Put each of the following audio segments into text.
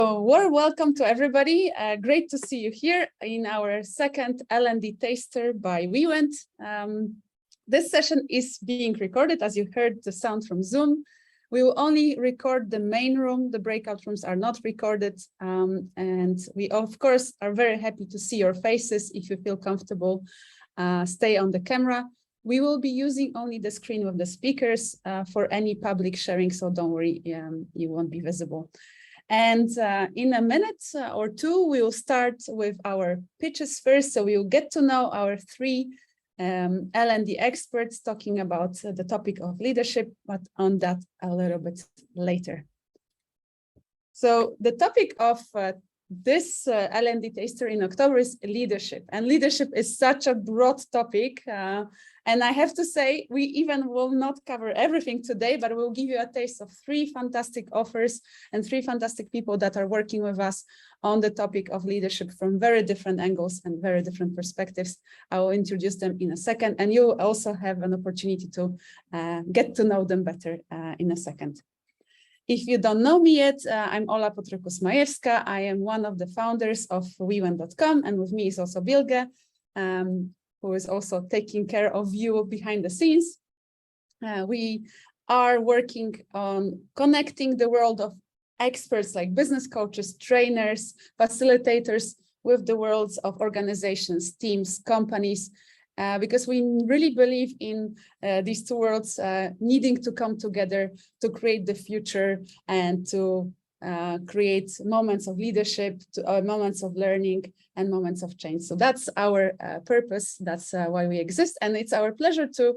Warm welcome to everybody. Great to see you here in our second L&D Taster by WeWent. This session is being recorded, as you heard the sound from Zoom. We will only record the main room. The breakout rooms are not recorded. And we, of course, are very happy to see your faces. If you feel comfortable, stay on the camera. We will be using only the screen of the speakers for any public sharing, so don't worry, you won't be visible. And in a minute or two, we will start with our pitches first. So we will get to know our three L&D experts talking about the topic of leadership, but on that a little bit later. So the topic of this L&D Taster in October is leadership. And leadership is such a broad topic. And I have to say, we even will not cover everything today, but we'll give you a taste of three fantastic offers and three fantastic people that are working with us on the topic of leadership from very different angles and very different perspectives. I will introduce them in a second, and you will also have an opportunity to get to know them better in a second. If you don't know me yet, I'm Ola Potrykus-Majewska. I am one of the founders of WeWent.com, and with me is also Bilge, who is also taking care of you behind the scenes. We are working on connecting the world of experts like business coaches, trainers, facilitators with the worlds of organizations, teams, companies, because we really believe in these two worlds needing to come together to create the future and to create moments of leadership, moments of learning, and moments of change. So that's our purpose. That's why we exist. And it's our pleasure to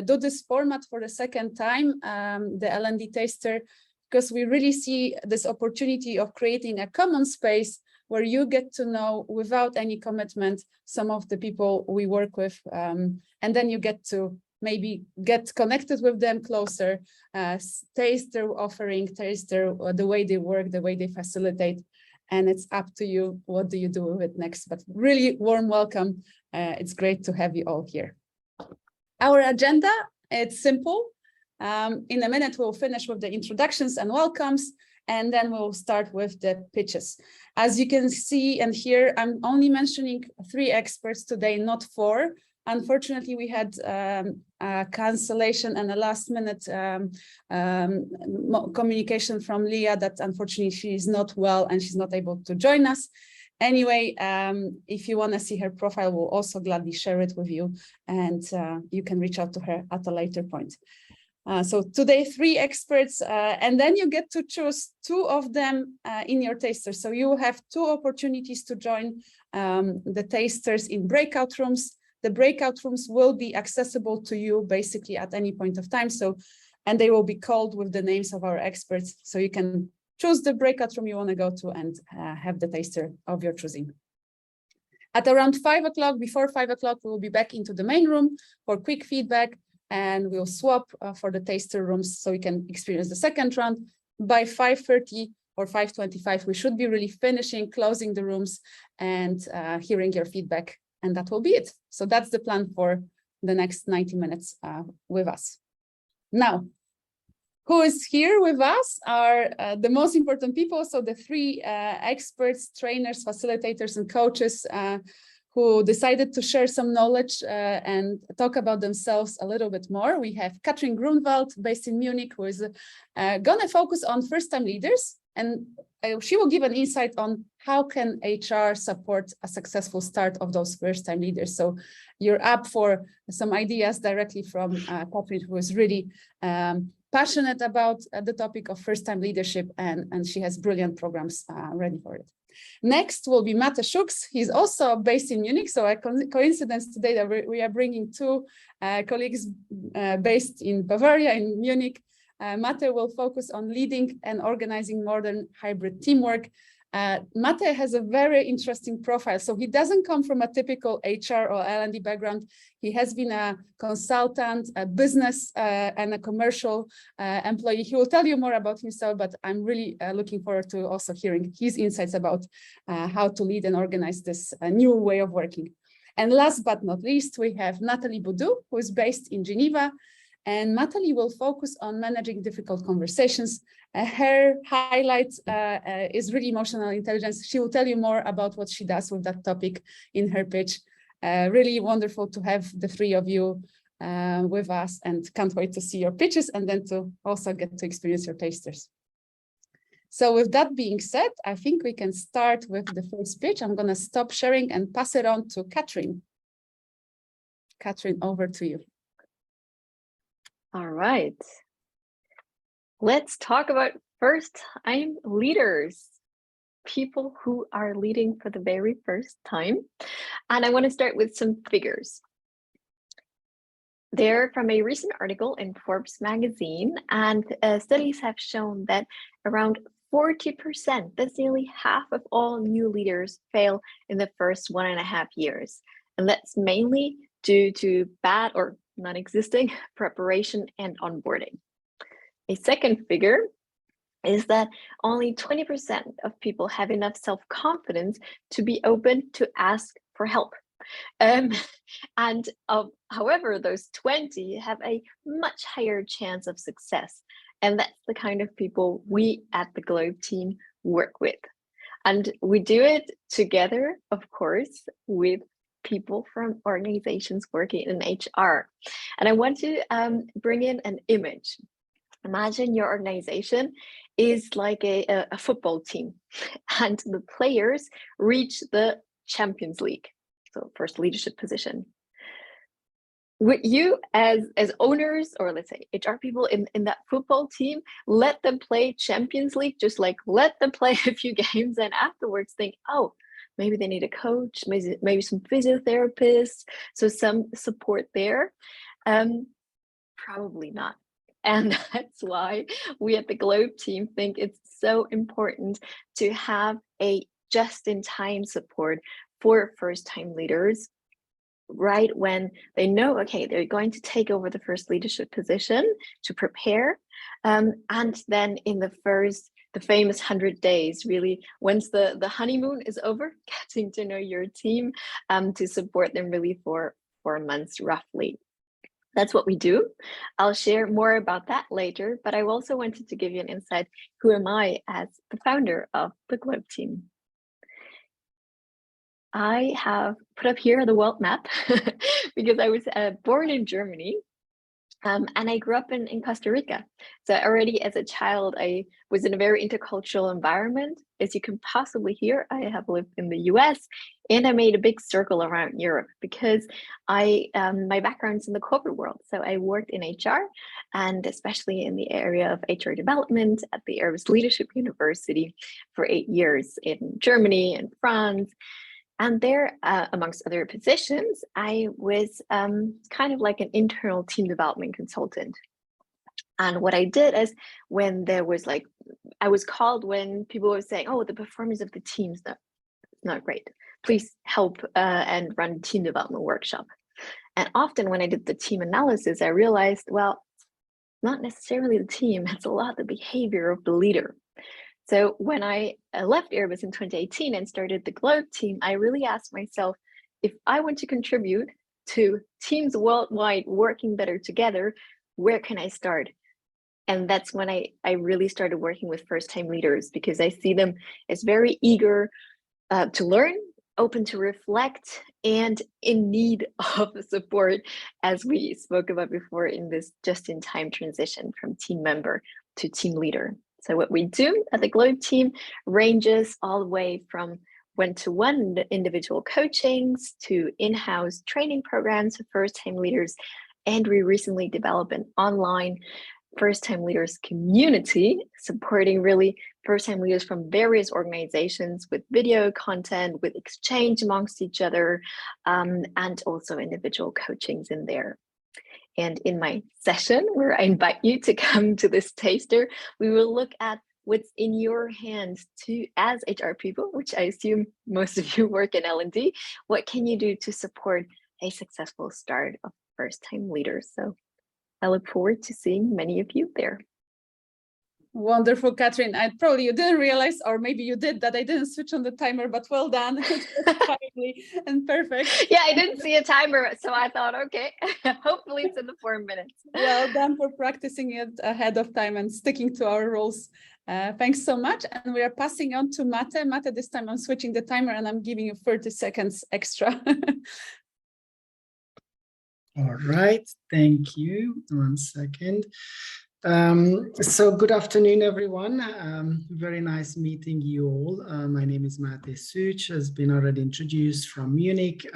do this format for the second time, the L&D Taster, because we really see this opportunity of creating a common space where you get to know without any commitment some of the people we work with. And then you get to maybe get connected with them closer, taste their offering, taste the way they work, the way they facilitate, and it's up to you. What do you do with it next? But really warm welcome. It's great to have you all here. Our agenda, it's simple. In a minute, we'll finish with the introductions and welcomes, and then we'll start with the pitches. As you can see and hear, I'm only mentioning three experts today, not four. Unfortunately, we had a cancellation and a last-minute communication from Leah that unfortunately she is not well and she's not able to join us. Anyway, if you want to see her profile, we'll also gladly share it with you, and you can reach out to her at a later point. So today, three experts, and then you get to choose two of them in your taster. So you have two opportunities to join the tasters in breakout rooms. The breakout rooms will be accessible to you basically at any point of time. So, and they will be called with the names of our experts. So you can choose the breakout room you want to go to and have the taster of your choosing. At around 5 o'clock, before 5 o'clock, we will be back into the main room for quick feedback, and we'll swap for the taster rooms so you can experience the second round. By 5:30 or 5:25, we should be really finishing, closing the rooms and hearing your feedback. And that will be it. So that's the plan for the next 90 minutes with us. Now, who is here with us are the most important people. So the three experts, trainers, facilitators, and coaches who decided to share some knowledge and talk about themselves a little bit more. We have Katrin Grunwald, based in Munich, who is going to focus on first-time leaders. And she will give an insight on how can HR support a successful start of those first-time leaders. So you're up for some ideas directly from Katrin, who is really passionate about the topic of first-time leadership, and she has brilliant programs ready for it. Next will be Máté Szücs. He's also based in Munich, so a coincidence today that we are bringing two colleagues based in Bavaria, in Munich. Máté will focus on leading and organizing modern hybrid teamwork. Máté has a very interesting profile. So he doesn't come from a typical HR or L&D background. He has been a consultant, a business and a commercial employee. He will tell you more about himself, but I'm really looking forward to also hearing his insights about how to lead and organize this new way of working. And last but not least, we have Natalie Boudou, who is based in Geneva. And Natalie will focus on managing difficult conversations. Her highlight is really emotional intelligence. She will tell you more about what she does with that topic in her pitch. Really wonderful to have the three of you with us, and can't wait to see your pitches and then to also get to experience your tasters. So with that being said, I think we can start with the first pitch. I'm going to stop sharing and pass it on to Katrin. Katrin, over to you. All right. Let's talk about first-time leaders, people who are leading for the very first time. And I want to start with some figures. They're from a recent article in Forbes magazine, and studies have shown that around 40%, that's nearly half of all new leaders, fail in the first 1.5 years. And that's mainly due to bad or non-existing preparation and onboarding. A second figure is that only 20% of people have enough self-confidence to be open to ask for help. However, those 20 have a much higher chance of success. And that's the kind of people we at the Globe team work with. And we do it together, of course, with people from organizations working in HR. And I want to bring in an image. Imagine your organization is like a football team, and the players reach the Champions League, so first leadership position. Would you, as owners, or let's say HR people in that football team, let them play Champions League, just like let them play a few games and afterwards think, oh, maybe they need a coach, maybe some physiotherapists, so some support there? Probably not. And that's why we at the Globe team think it's so important to have a just-in-time support for first-time leaders, right when they know, okay, they're going to take over the first leadership position, to prepare. And then in the famous 100 days, really, once the honeymoon is over, getting to know your team, to support them really for 4 months roughly. That's what we do. I'll share more about that later, but I also wanted to give you an insight. Who am I as the founder of the Globe team? I have put up here the world map because I was born in Germany, and I grew up in Costa Rica. So already as a child, I was in a very intercultural environment. As you can possibly hear, I have lived in the US, and I made a big circle around Europe because my background's in the corporate world. So I worked in HR, and especially in the area of HR development at the Airbus Leadership University for 8 years in Germany and France. And there, amongst other positions, I was kind of like an internal team development consultant. And what I did is, when there was I was called when people were saying, oh, the performance of the team's not great. Please help and run team development workshop. And often when I did the team analysis, I realized, well, not necessarily the team, it's a lot the behavior of the leader. So when I left Airbus in 2018 and started the Globe team, I really asked myself, if I want to contribute to teams worldwide working better together, where can I start? And that's when I really started working with first-time leaders, because I see them as very eager to learn, open to reflect, and in need of support, as we spoke about before in this just-in-time transition from team member to team leader. So what we do at the Globe team ranges all the way from one-to-one individual coachings to in-house training programs for first-time leaders. And we recently developed an online first-time leaders community, supporting really first-time leaders from various organizations with video content, with exchange amongst each other, and also individual coachings in there. And in my session, where I invite you to come to this taster, we will look at what's in your hands as HR people, which I assume most of you work in L&D. What can you do to support a successful start of first-time leaders? So I look forward to seeing many of you there. Wonderful, Katrin. Probably you didn't realize, or maybe you did, that I didn't switch on the timer, but well done. It's timely and perfect. Yeah, I didn't see a timer, so I thought, okay, hopefully it's in the 4 minutes. Well done for practicing it ahead of time and sticking to our rules. Thanks so much. And we are passing on to Máté. Máté, this time I'm switching the timer and I'm giving you 30 seconds extra. All right, thank you. 1 second. So good afternoon, everyone. Very nice meeting you all. My name is Máté Szücs, has been already introduced from Munich,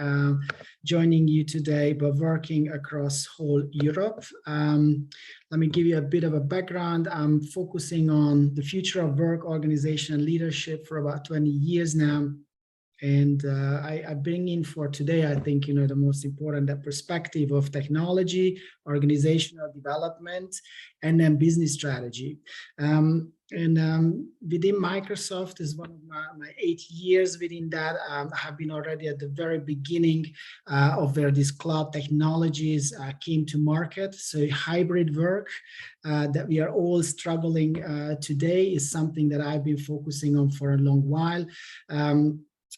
joining you today, but working across whole Europe. Let me give you a bit of a background. I'm focusing on the future of work, organization, and leadership for about 20 years now. And I bring in for today, I think, the most important, that perspective of technology, organizational development, and then business strategy. Within Microsoft is one of my 8 years within that. I have been already at the very beginning of where these cloud technologies came to market. So hybrid work that we are all struggling today is something that I've been focusing on for a long while.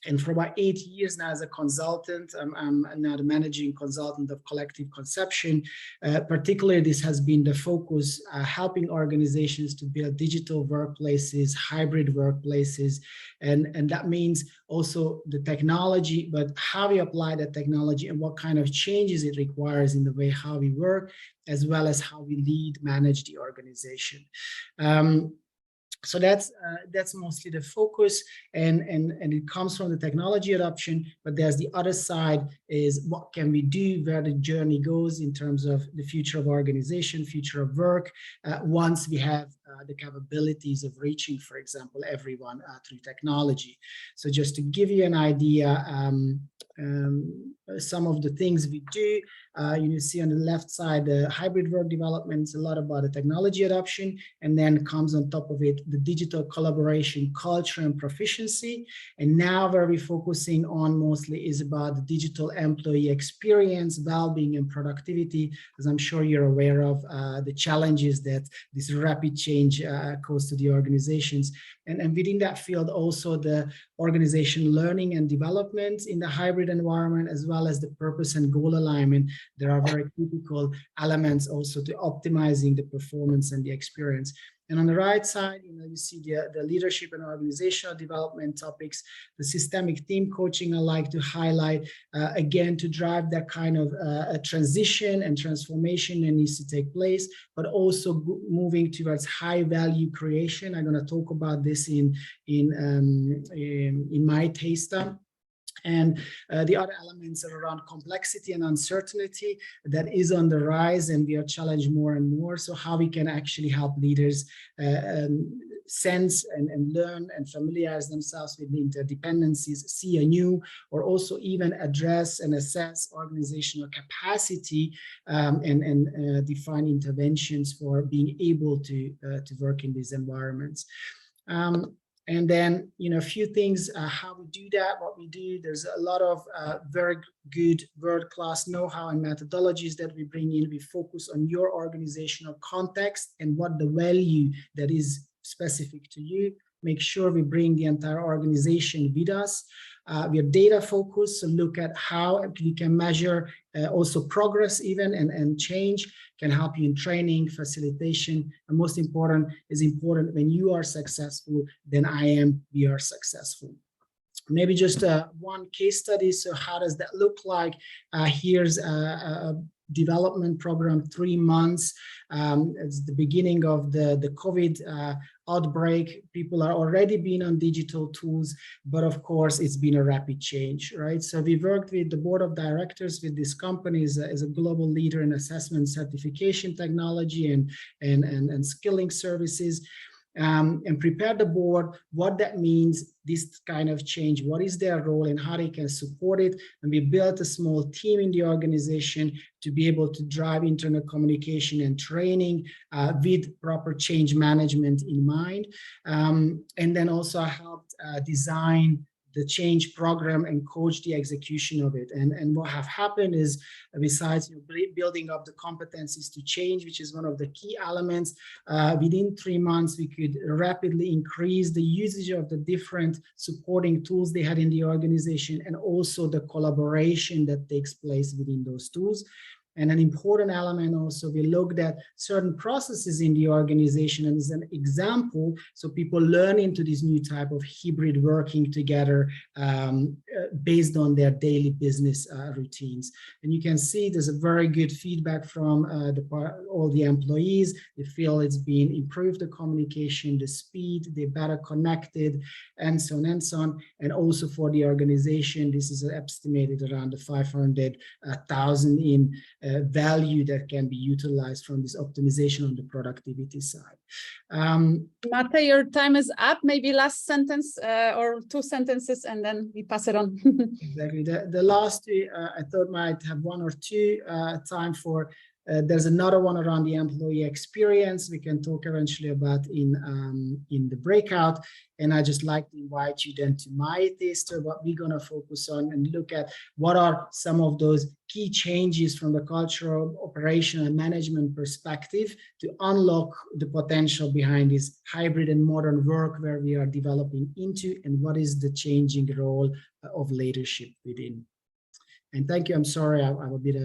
And for about 8 years now as a consultant, I'm now the managing consultant of Collective Conception. Particularly, this has been the focus, helping organizations to build digital workplaces, hybrid workplaces. And that means also the technology, but how we apply that technology and what kind of changes it requires in the way how we work, as well as how we lead, manage the organization. So that's mostly the focus, and it comes from the technology adoption, but there's the other side is what can we do, where the journey goes in terms of the future of organization, future of work, once we have the capabilities of reaching, for example, everyone through technology. So just to give you an idea, some of the things we do, you see on the left side, the hybrid work development is a lot about the technology adoption, and then comes on top of it, the digital collaboration, culture, and proficiency. And now where we're focusing on mostly is about the digital employee experience, well-being, and productivity, as I'm sure you're aware of the challenges that this rapid change causes to the organizations. And within that field, also the organization learning and development in the hybrid environment, as well as the purpose and goal alignment. There are very critical elements also to optimizing the performance and the experience. And on the right side, you see the leadership and organizational development topics, the systemic team coaching I like to highlight, again, to drive that kind of a transition and transformation that needs to take place, but also moving towards high value creation. I'm going to talk about this in my taster. And the other elements are around complexity and uncertainty that is on the rise, and we are challenged more and more. So how we can actually help leaders sense and learn and familiarize themselves with the interdependencies, see anew, or also even address and assess organizational capacity and define interventions for being able to work in these environments. And then, a few things, how we do that, what we do. There's a lot of very good world-class know-how and methodologies that we bring in. We focus on your organizational context and what the value that is specific to you. Make sure we bring the entire organization with us. We are data focused, so look at how we can measure also progress even and change, can help you in training, facilitation, and most important when you are successful, then we are successful. Maybe just one case study. So how does that look like? Here's a development program, 3 months. It's the beginning of the COVID outbreak. People are already being on digital tools, but of course it's been a rapid change, right? So we worked with the board of directors with this company as a global leader in assessment certification technology and skilling services. And prepare the board what that means, this kind of change, what is their role and how they can support it. And we built a small team in the organization to be able to drive internal communication and training with proper change management in mind. And then also helped design the change program and coach the execution of it. And what have happened is, besides building up the competencies to change, which is one of the key elements, within 3 months, we could rapidly increase the usage of the different supporting tools they had in the organization, and also the collaboration that takes place within those tools. And an important element also, we looked at certain processes in the organization and as an example, so people learn into this new type of hybrid working together based on their daily business routines. And you can see there's a very good feedback from all the employees. They feel it's been improved, the communication, the speed, they're better connected, and so on and so on. And also for the organization, this is estimated around the 500,000 in value that can be utilized from this optimization on the productivity side. Máté, your time is up. Maybe last sentence or 2 sentences, and then we pass it on. Exactly. The last two, I thought might have 1 or 2 time for. There's another one around the employee experience we can talk eventually about in the breakout. And I just like to invite you then to my taster, what we're going to focus on and look at what are some of those key changes from the cultural, operational, and management perspective to unlock the potential behind this hybrid and modern work where we are developing into, and what is the changing role of leadership within. And thank you. I'm sorry, I'm a bit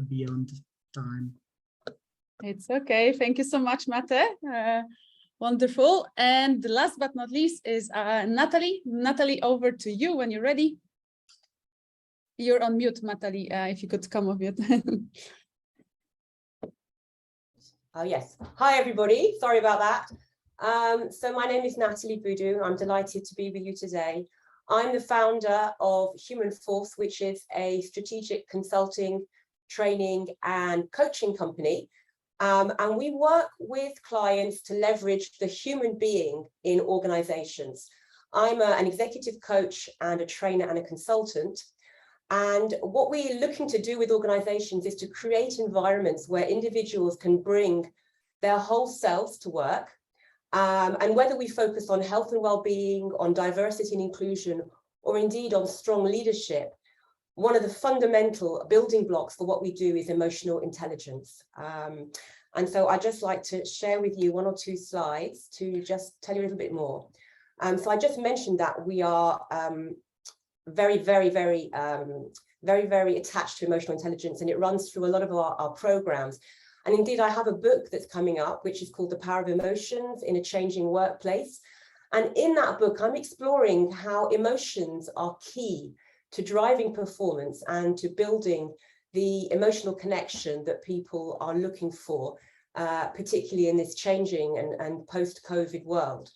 beyond time. It's okay. Thank you so much, Máté. Wonderful. And last but not least is Natalie. Natalie, over to you when you're ready. You're on mute, Natalie, if you could come off mute. Oh, yes. Hi, everybody. Sorry about that. So my name is Natalie Boudou. I'm delighted to be with you today. I'm the founder of Human Force, which is a strategic consulting, training and coaching company. And we work with clients to leverage the human being in organizations. I'm an executive coach and a trainer and a consultant. And what we're looking to do with organizations is to create environments where individuals can bring their whole selves to work. And whether we focus on health and well-being, on diversity and inclusion, or indeed on strong leadership, one of the fundamental building blocks for what we do is emotional intelligence. And so I'd just like to share with you 1 or 2 slides to just tell you a little bit more. So I just mentioned that we are very, very, very attached to emotional intelligence, and it runs through a lot of our programs. And indeed, I have a book that's coming up, which is called The Power of Emotions in a Changing Workplace. And in that book, I'm exploring how emotions are key to driving performance and to building the emotional connection that people are looking for, particularly in this changing and post-COVID world.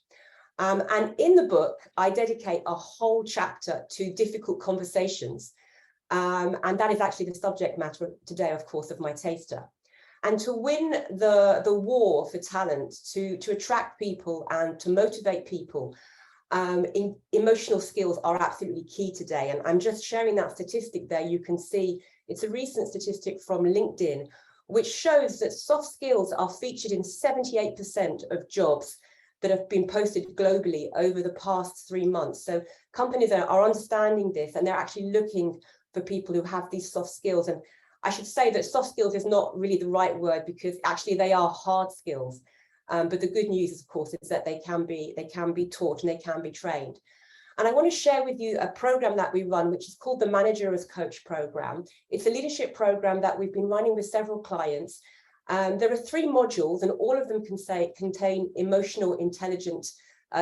And in the book, I dedicate a whole chapter to difficult conversations. And that is actually the subject matter today, of course, of my taster. And to win the war for talent, to attract people and to motivate people, emotional skills are absolutely key today. And I'm just sharing that statistic there. You can see it's a recent statistic from LinkedIn, which shows that soft skills are featured in 78% of jobs that have been posted globally over the past 3 months. So companies are understanding this, and they're actually looking for people who have these soft skills. And I should say that soft skills is not really the right word, because actually they are hard skills. But the good news, of course, is that they can be taught and they can be trained. And I want to share with you a program that we run, which is called the Manager as Coach program. It's a leadership program that we've been running with several clients. There are 3 modules, and all of them contain emotional intelligence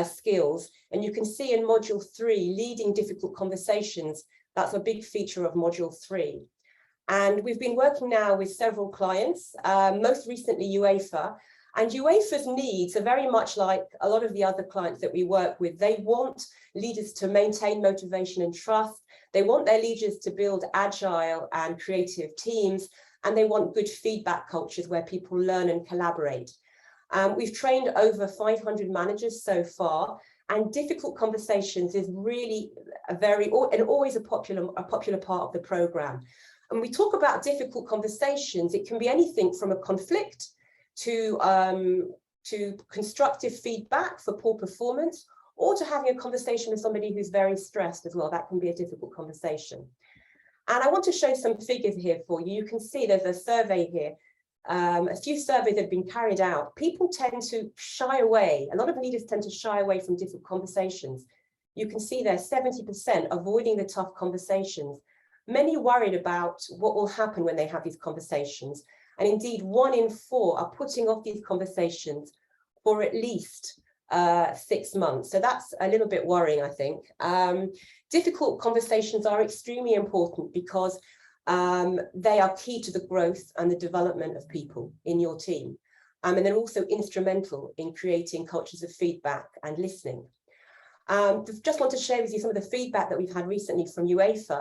skills. And you can see in module 3, leading difficult conversations. That's a big feature of module 3. And we've been working now with several clients, most recently UEFA. And UEFA's needs are very much like a lot of the other clients that we work with. They want leaders to maintain motivation and trust. They want their leaders to build agile and creative teams. And they want good feedback cultures where people learn and collaborate. We've trained over 500 managers so far. And difficult conversations is really always a popular part of the program. And we talk about difficult conversations. It can be anything from a conflict to constructive feedback for poor performance, or to having a conversation with somebody who's very stressed as well. That can be a difficult conversation. And I want to show some figures here for you. You can see there's a survey here. A few surveys have been carried out. People tend to shy away. A lot of leaders tend to shy away from difficult conversations. You can see there 70% avoiding the tough conversations. Many worried about what will happen when they have these conversations. And indeed, 1 in 4 are putting off these conversations for at least 6 months. So that's a little bit worrying, I think. Difficult conversations are extremely important because they are key to the growth and the development of people in your team. And they're also instrumental in creating cultures of feedback and listening. Just want to share with you some of the feedback that we've had recently from UEFA,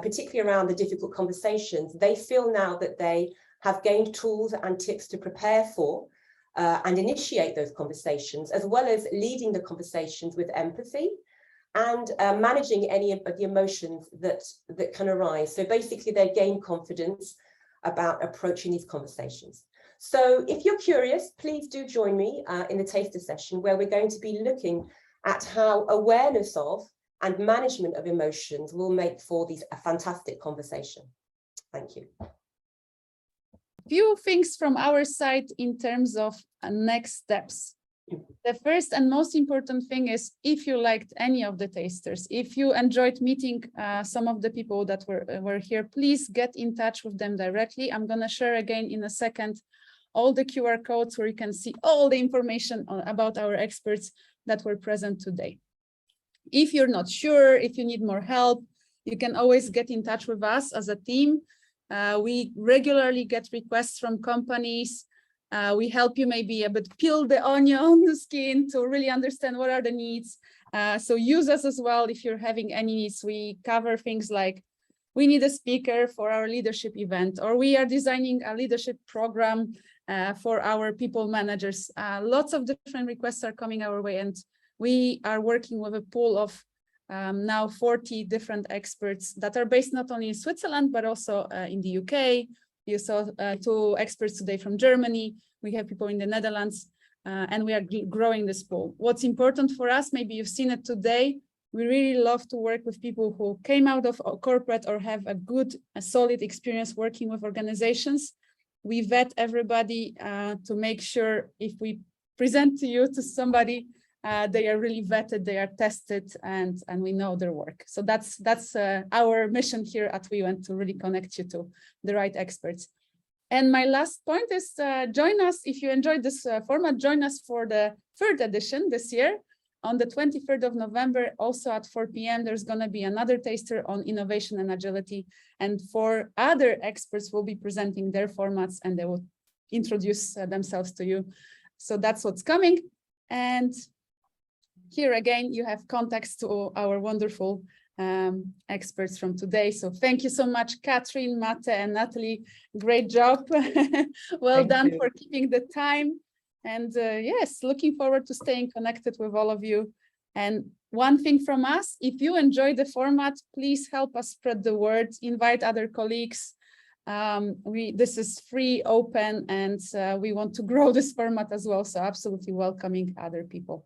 particularly around the difficult conversations. They feel now that they have gained tools and tips to prepare for and initiate those conversations, as well as leading the conversations with empathy and managing any of the emotions that can arise. So basically they gain confidence about approaching these conversations. So if you're curious, please do join me in the taster session, where we're going to be looking at how awareness of and management of emotions will make for a fantastic conversation. Thank you. Few things from our side in terms of next steps. The first and most important thing is, if you liked any of the tasters, if you enjoyed meeting some of the people that were here, please get in touch with them directly. I'm going to share again in a second all the QR codes where you can see all the information about our experts that were present today. If you're not sure, if you need more help, you can always get in touch with us as a team. We regularly get requests from companies. We help you maybe a bit peel the onion on the skin to really understand what are the needs. So use us as well if you're having any needs. We cover things like, we need a speaker for our leadership event, or we are designing a leadership program for our people managers. Lots of different requests are coming our way, and we are working with a pool of now 40 different experts that are based not only in Switzerland, but also in the UK. You saw 2 experts today from Germany. We have people in the Netherlands, and we are growing this pool. What's important for us, maybe you've seen it today, we really love to work with people who came out of corporate or have a solid experience working with organizations. We vet everybody to make sure if we present to somebody, they are really vetted, they are tested, and we know their work. So that's our mission here at WeWent, to really connect you to the right experts. And my last point is join us, if you enjoyed this format, join us for the 3rd edition this year. On the 23rd of November, also at 4 p.m, there's going to be another taster on innovation and agility. And 4 other experts will be presenting their formats, and they will introduce themselves to you. So that's what's coming. And here again, you have contacts to our wonderful experts from today. So thank you so much, Katrin, Máté, and Natalie. Great job. Well done for keeping the time. And yes, looking forward to staying connected with all of you. And one thing from us, if you enjoy the format, please help us spread the word, invite other colleagues. This is free, open, and we want to grow this format as well. So absolutely welcoming other people.